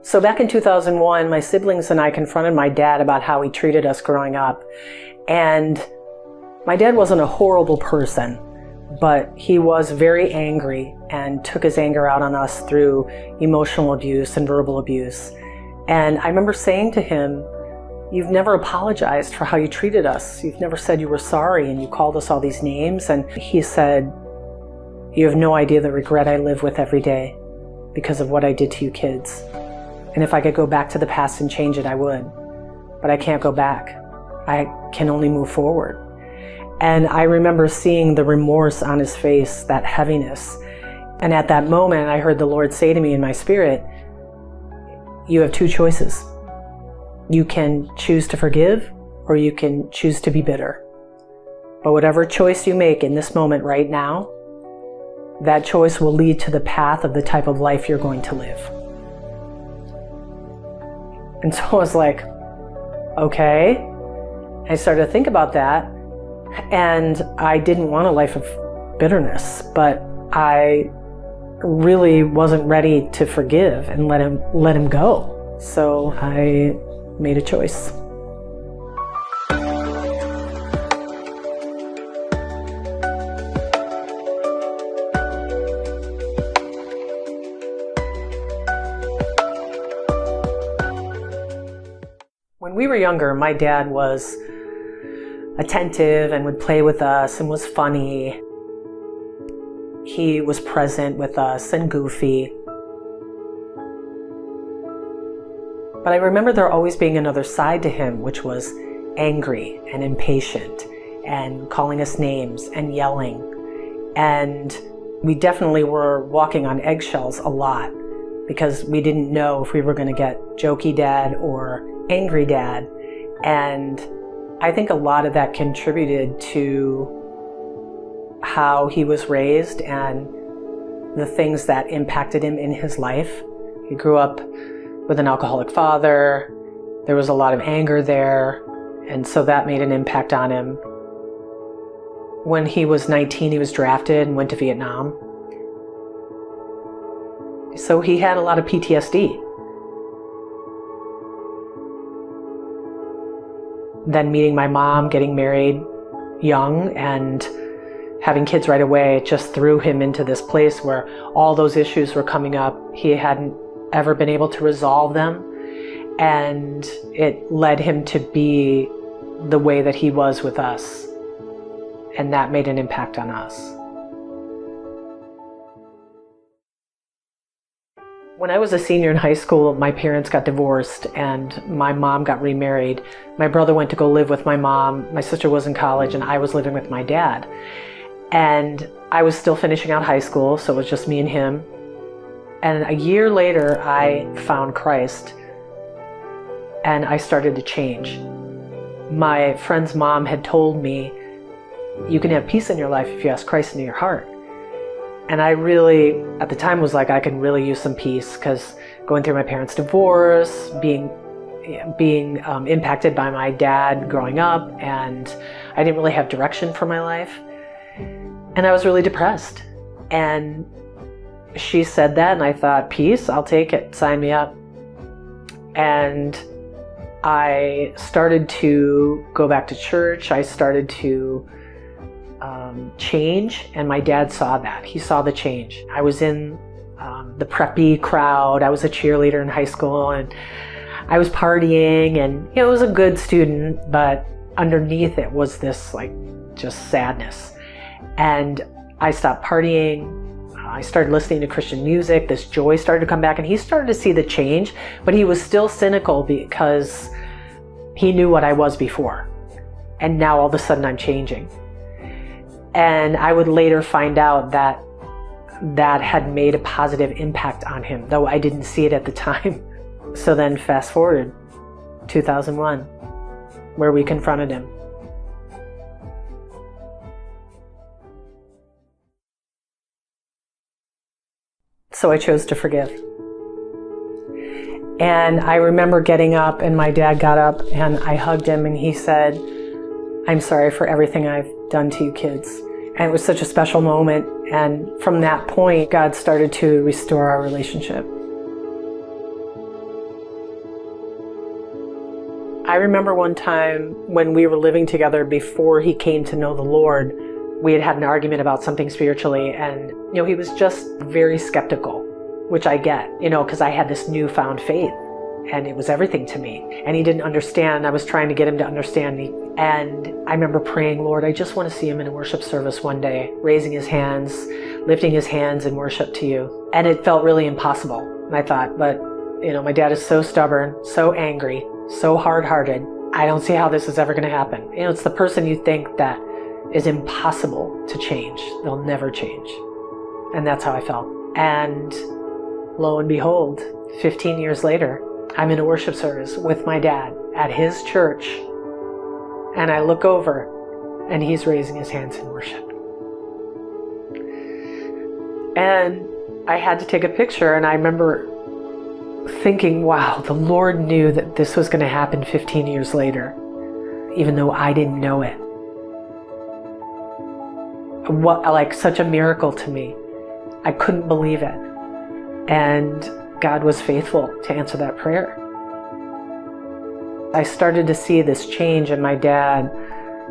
So back in 2001, my siblings and I confronted my dad about how he treated us growing up. And my dad wasn't a horrible person, but he was very angry and took his anger out on us through emotional abuse and verbal abuse. And I remember saying to him, "You've never apologized for how you treated us. You've never said you were sorry, and you called us all these names." And he said, "You have no idea the regret I live with every day because of what I did to you kids. And if I could go back to the past and change it, I would. But I can't go back. I can only move forward." And I remember seeing the remorse on his face, that heaviness. And at that moment, I heard the Lord say to me in my spirit, "You have two choices. You can choose to forgive, or you can choose to be bitter. But whatever choice you make in this moment right now, that choice will lead to the path of the type of life you're going to live." And so I was like, okay. I started to think about that, and I didn't want a life of bitterness, but I really wasn't ready to forgive and let him go. So I made a choice. When we were younger, my dad was attentive and would play with us and was funny. He was present with us and goofy. But I remember there always being another side to him, which was angry and impatient and calling us names and yelling. And we definitely were walking on eggshells a lot because we didn't know if we were going to get jokey dad or angry dad. And I think a lot of that contributed to how he was raised and the things that impacted him in his life. He grew up with an alcoholic father. There was a lot of anger there, and so that made an impact on him. When he was 19, he was drafted and went to Vietnam. So he had a lot of PTSD. Then meeting my mom, getting married young, and having kids right away just threw him into this place where all those issues were coming up. He hadn't ever been able to resolve them, and it led him to be the way that he was with us, and that made an impact on us. When I was a senior in high school, my parents got divorced and my mom got remarried. My brother went to go live with my mom, my sister was in college, and I was living with my dad. And I was still finishing out high school, so it was just me and him. And a year later, I found Christ, and I started to change. My friend's mom had told me, "You can have peace in your life if you ask Christ into your heart." And I really, at the time, was like, I could really use some peace, because going through my parents' divorce, being impacted by my dad growing up, and I didn't really have direction for my life. And I was really depressed. And she said that, and I thought, peace, I'll take it, sign me up. And I started to go back to church. I started to change, and my dad saw that. He saw the change. I was in the preppy crowd. I was a cheerleader in high school, and I was partying, and it was a good student, but underneath it was this just sadness. And I stopped partying. I started listening to Christian music. This joy started to come back, and he started to see the change, but he was still cynical because he knew what I was before. And now all of a sudden I'm changing. And I would later find out that that had made a positive impact on him, though I didn't see it at the time. So then fast forward, 2001, where we confronted him. So I chose to forgive. And I remember getting up, and my dad got up, and I hugged him, and he said, "I'm sorry for everything I've done to you kids." And it was such a special moment. And from that point, God started to restore our relationship. I remember one time when we were living together before he came to know the Lord, we had an argument about something spiritually, and he was just very skeptical, which I get, because I had this newfound faith and it was everything to me, and he didn't understand. I was trying to get him to understand me, and I remember praying, Lord, I just want to see him in a worship service one day, raising his hands, lifting his hands in worship to you. And it felt really impossible. And I thought, but my dad is so stubborn, so angry, so hard-hearted. I don't see how this is ever going to happen. It's the person you think that is impossible to change. They'll never change. And that's how I felt. And lo and behold, 15 years later, I'm in a worship service with my dad at his church. And I look over and he's raising his hands in worship. And I had to take a picture, and I remember thinking, wow, the Lord knew that this was going to happen 15 years later, even though I didn't know it. Like such a miracle to me. I couldn't believe it. And God was faithful to answer that prayer. I started to see this change in my dad.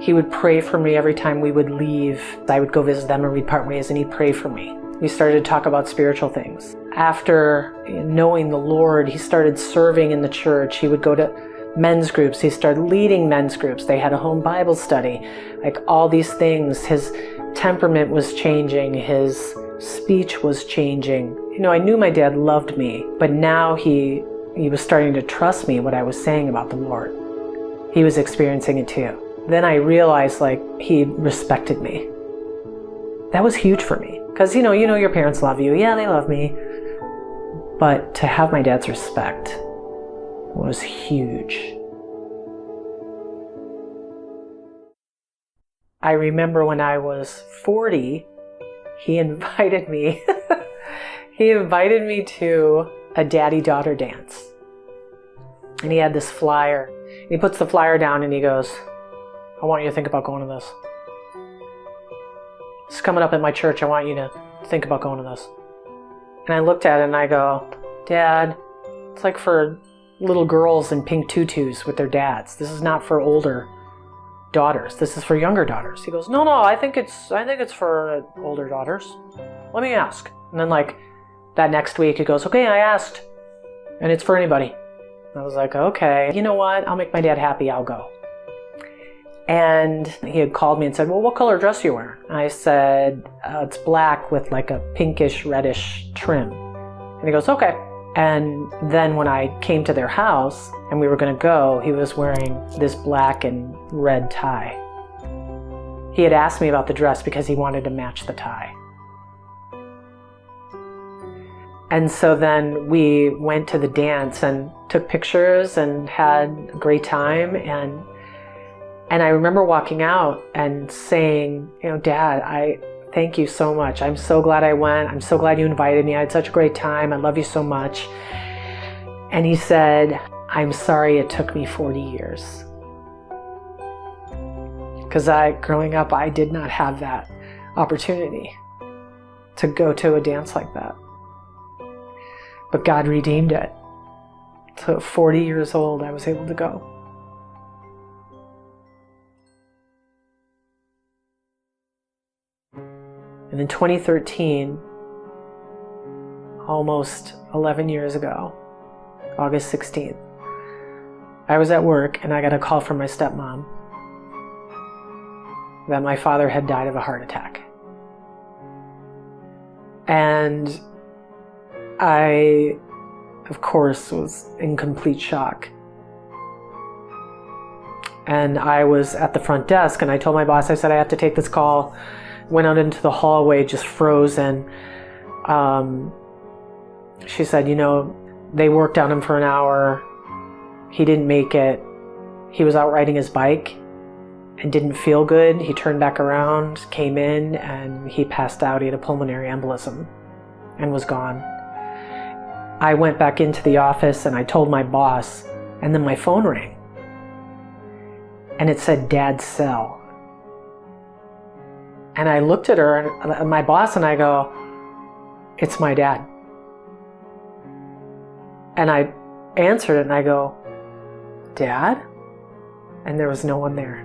He would pray for me every time we would leave. I would go visit them or we'd part ways, and he'd pray for me. We started to talk about spiritual things. After knowing the Lord, he started serving in the church. He would go to men's groups. He started leading men's groups. They had a home Bible study. Like all these things. His temperament was changing. His speech was changing. I knew my dad loved me, but now he was starting to trust me, what I was saying about the Lord. He was experiencing it too. Then I realized he respected me. That was huge for me. Because, your parents love you. Yeah, they love me. But to have my dad's respect was huge. I remember when I was 40, he invited me. He invited me to a daddy-daughter dance. And he had this flyer. And he puts the flyer down and he goes, I want you to think about going to this. It's coming up at my church. I want you to think about going to this. And I looked at it and I go, Dad, it's like for little girls in pink tutus with their dads. This is not for older daughters. This is for younger daughters. He goes, no, I think it's for older daughters. Let me ask. And then that next week he goes, okay, I asked. And it's for anybody. I was like, okay, you know what? I'll make my dad happy. I'll go. And he had called me and said, well, what color dress are you wearing? I said, it's black with like a pinkish reddish trim. And he goes, okay. And then when I came to their house and we were going to go, he was wearing this black and red tie. He had asked me about the dress because he wanted to match the tie. And so then we went to the dance and took pictures and had a great time. And I remember walking out and saying, Dad, I thank you so much. I'm so glad I went. I'm so glad you invited me. I had such a great time. I love you so much. And he said, I'm sorry it took me 40 years. Because growing up, I did not have that opportunity to go to a dance like that. But God redeemed it. So at 40 years old, I was able to go. And in 2013, almost 11 years ago, August 16th, I was at work and I got a call from my stepmom that my father had died of a heart attack. And I, of course, was in complete shock. And I was at the front desk and I told my boss, I said, I have to take this call. Went out into the hallway, just frozen. She said, they worked on him for an hour. He didn't make it. He was out riding his bike and didn't feel good. He turned back around, came in, and he passed out. He had a pulmonary embolism and was gone. I went back into the office and I told my boss, and then my phone rang. And it said, Dad's cell. And I looked at her, and my boss, and I go, it's my dad. And I answered it and I go, Dad? and there was no one there.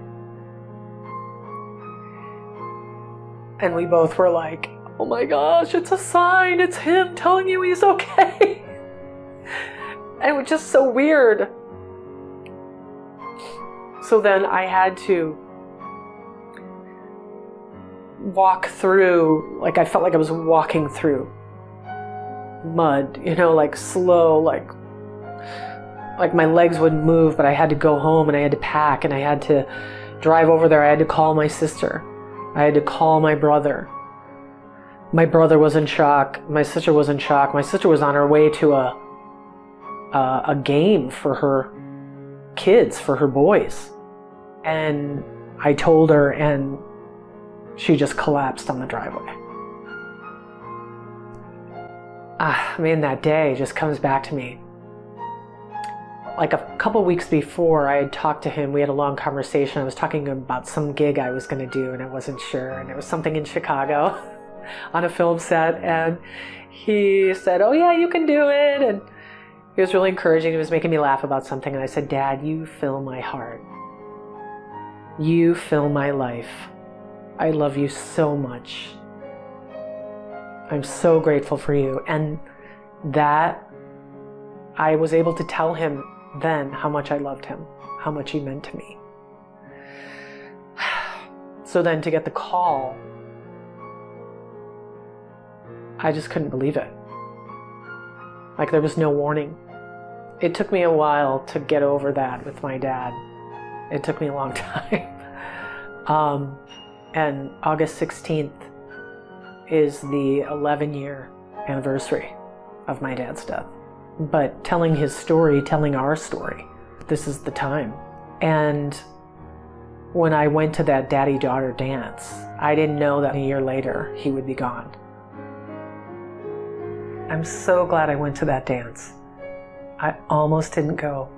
And we both were like, oh my gosh, it's a sign. It's him telling you he's okay. And it was just so weird. So then I had to walk through, like I felt like I was walking through mud, like slow, like my legs wouldn't move, but I had to go home and I had to pack and I had to drive over there. I had to call my sister. I had to call my brother. My brother was in shock. My sister was in shock. My sister was on her way to a game for her kids, for her boys. And I told her, and she just collapsed on the driveway. That day just comes back to me. Like a couple weeks before, I had talked to him. We had a long conversation. I was talking about some gig I was going to do, and I wasn't sure. And it was something in Chicago on a film set. And he said, oh yeah, you can do it. And he was really encouraging. He was making me laugh about something. And I said, Dad, you fill my heart. You fill my life. I love you so much. I'm so grateful for you. And that I was able to tell him then how much I loved him, how much he meant to me. So then to get the call, I just couldn't believe it. Like there was no warning. It took me a while to get over that with my dad. It took me a long time. And August 16th is the 11-year anniversary of my dad's death. But telling his story, telling our story, this is the time. And when I went to that daddy-daughter dance, I didn't know that a year later he would be gone. I'm so glad I went to that dance. I almost didn't go.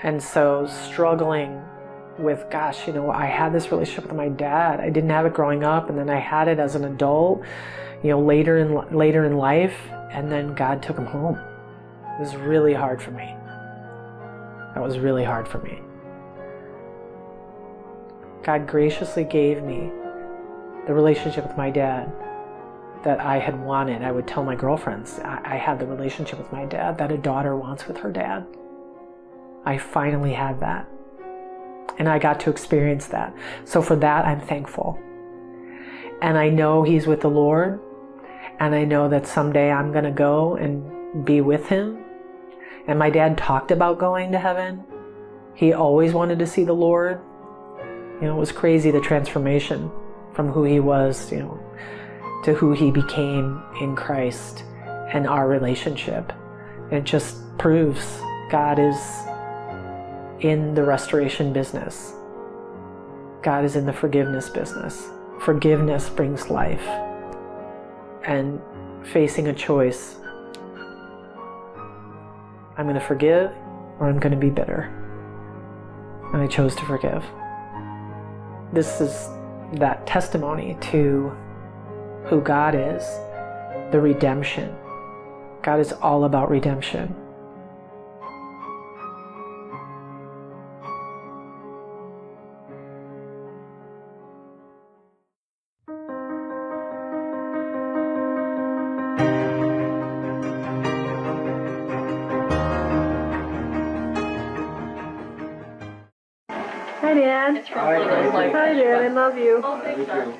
And so struggling with, gosh, I had this relationship with my dad. I didn't have it growing up, and then I had it as an adult, later in life, and then God took him home. It was really hard for me. That was really hard for me. God graciously gave me the relationship with my dad that I had wanted. I would tell my girlfriends, I had the relationship with my dad that a daughter wants with her dad. I finally had that. And I got to experience that. So for that, I'm thankful. And I know he's with the Lord. And I know that someday I'm going to go and be with him. And my dad talked about going to heaven. He always wanted to see the Lord. It was crazy, the transformation from who he was, to who he became in Christ and our relationship. It just proves God is in the restoration business. God is in the forgiveness business. Forgiveness brings life. And facing a choice, I'm going to forgive or I'm going to be bitter. And I chose to forgive. This is that testimony to who God is, the redemption. God is all about redemption. Hi, Dad. Hi, Hi, Dad. I love you. Thank you.